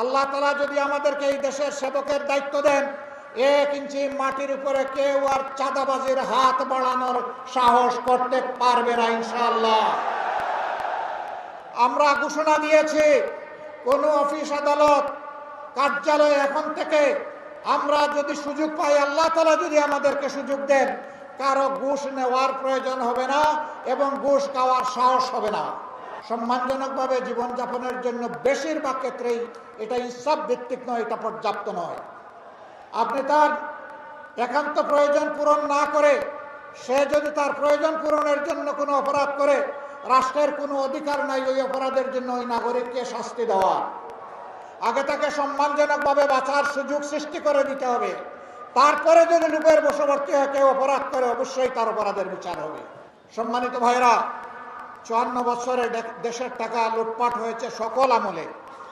আল্লাহ তাআলা যদি আমাদেরকে এই দেশের সেবকের দায়িত্ব দেন, 1 ইঞ্চি মাটির উপরে কেউ আর চাঁদাবাজির হাত বাড়ানোর সাহস করতে পারবে না ইনশাআল্লাহ। আমরা ঘোষণা দিয়েছি, কোন অফিস আদালত কার্যালয় এখন থেকে আমরা যদি সুযোগ পাই, আল্লাহ তাআলা যদি আমাদেরকে সুযোগ দেন, কারো ঘুষ নেওয়ার প্রয়োজন হবে না এবং ঘুষ খাওয়ার সাহস হবে না। সম্মানজনকভাবে জীবনযাপনের জন্য বেশিরভাগ ক্ষেত্রেই এটা ইনসাফ ভিত্তিক নয়, এটা পর্যাপ্ত নয়। আপনি তার একান্ত প্রয়োজন পূরণ না করে, সে যদি তার প্রয়োজন পূরণের জন্য কোনো অপরাধ করে, রাষ্ট্রের কোনো অধিকার নাই ওই অপরাধের জন্য ওই নাগরিককে শাস্তি দেওয়া। আগে তাকে সম্মানজনকভাবে বাঁচার সুযোগ সৃষ্টি করে দিতে হবে। তারপরে যদি লোকের বশবর্তী হয়ে কেউ অপরাধ করে, অবশ্যই তার অপরাধের বিচার হবে। সম্মানিত ভাইরা, 54 বছরে দেশের টাকা লুটপাট হয়েছে সকল আমলে।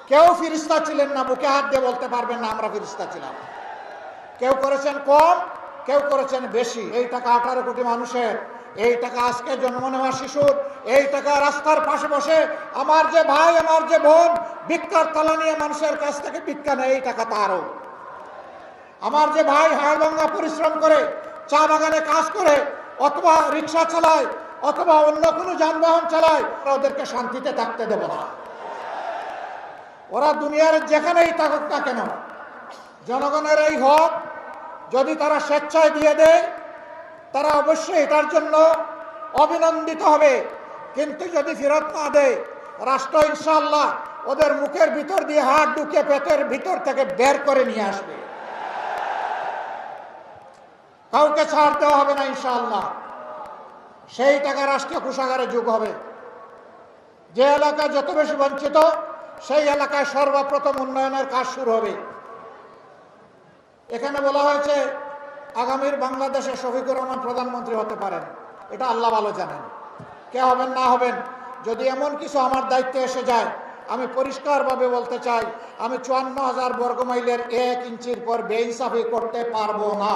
কেউ ফিরিস্তা ছিলেন না, বুকে হাত দিয়ে বলতে পারবেন না আমরা ফিরিস্তা ছিলাম। কেউ করেছেন কম, কেউ করেছেন বেশি। এই টাকা 18 কোটি মানুষের, এই টাকা আজকে জন্ম নেওয়া শিশুর, এই টাকা রাস্তার পাশে বসে আমার যে ভাই, আমার যে বোন ভিক্ষার তালা নিয়ে মানুষের কাছ থেকে ভিক্ষা নেয়, এই টাকা তারও। আমার যে ভাই হাড়ভাঙ্গা পরিশ্রম করে চা বাগানে কাজ করে অথবা রিক্সা চালায় অথবা অন্য কোনো যানবাহন চালায়, ওদেরকে শান্তিতে থাকতে দেব না। ওরা দুনিয়ার যেখানেই থাকুক না কেন, জনগণের এই হক যদি তারা স্বেচ্ছায় দিয়ে দেয়, তারা অবশ্যই এটার জন্য অভিনন্দিত হবে। কিন্তু যদি ফেরত না দেয়, রাষ্ট্র ইনশাআল্লাহ ওদের মুখের ভিতর দিয়ে হাত ঢুকে পেটের ভিতর থেকে বের করে নিয়ে আসবে। কাউকে ছাড় দেওয়া হবে না ইনশাআল্লাহ। সেই টাকা রাষ্ট্রীয় কোষাগারে যোগ হবে। যে এলাকা যত বেশি বঞ্চিত, সেই এলাকায় সর্বপ্রথম উন্নয়নের কাজ শুরু হবে। এখানে বলা হয়েছে আগামীর বাংলাদেশে শফিকুর রহমান প্রধানমন্ত্রী হতে পারেন। এটা আল্লাহ ভালো জানেন, কে হবেন না হবেন। যদি এমন কিছু আমার দায়িত্বে এসে যায়, আমি পরিষ্কারভাবে বলতে চাই, আমি 54,000 বর্গমাইলের 1 ইঞ্চির পর বেইনসাফি করতে পারবো না।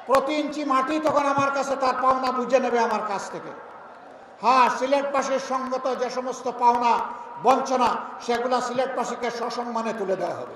প্রতি ইঞ্চি মাটি তখন আমার কাছে তার পাওনা বুঝে নেবে আমার কাছ থেকে। হ্যাঁ, সিলেটবাসীর সঙ্গত যে সমস্ত পাওনা বঞ্চনা, সেগুলা সিলেটবাসীকে সসম্মানে তুলে দেওয়া হবে।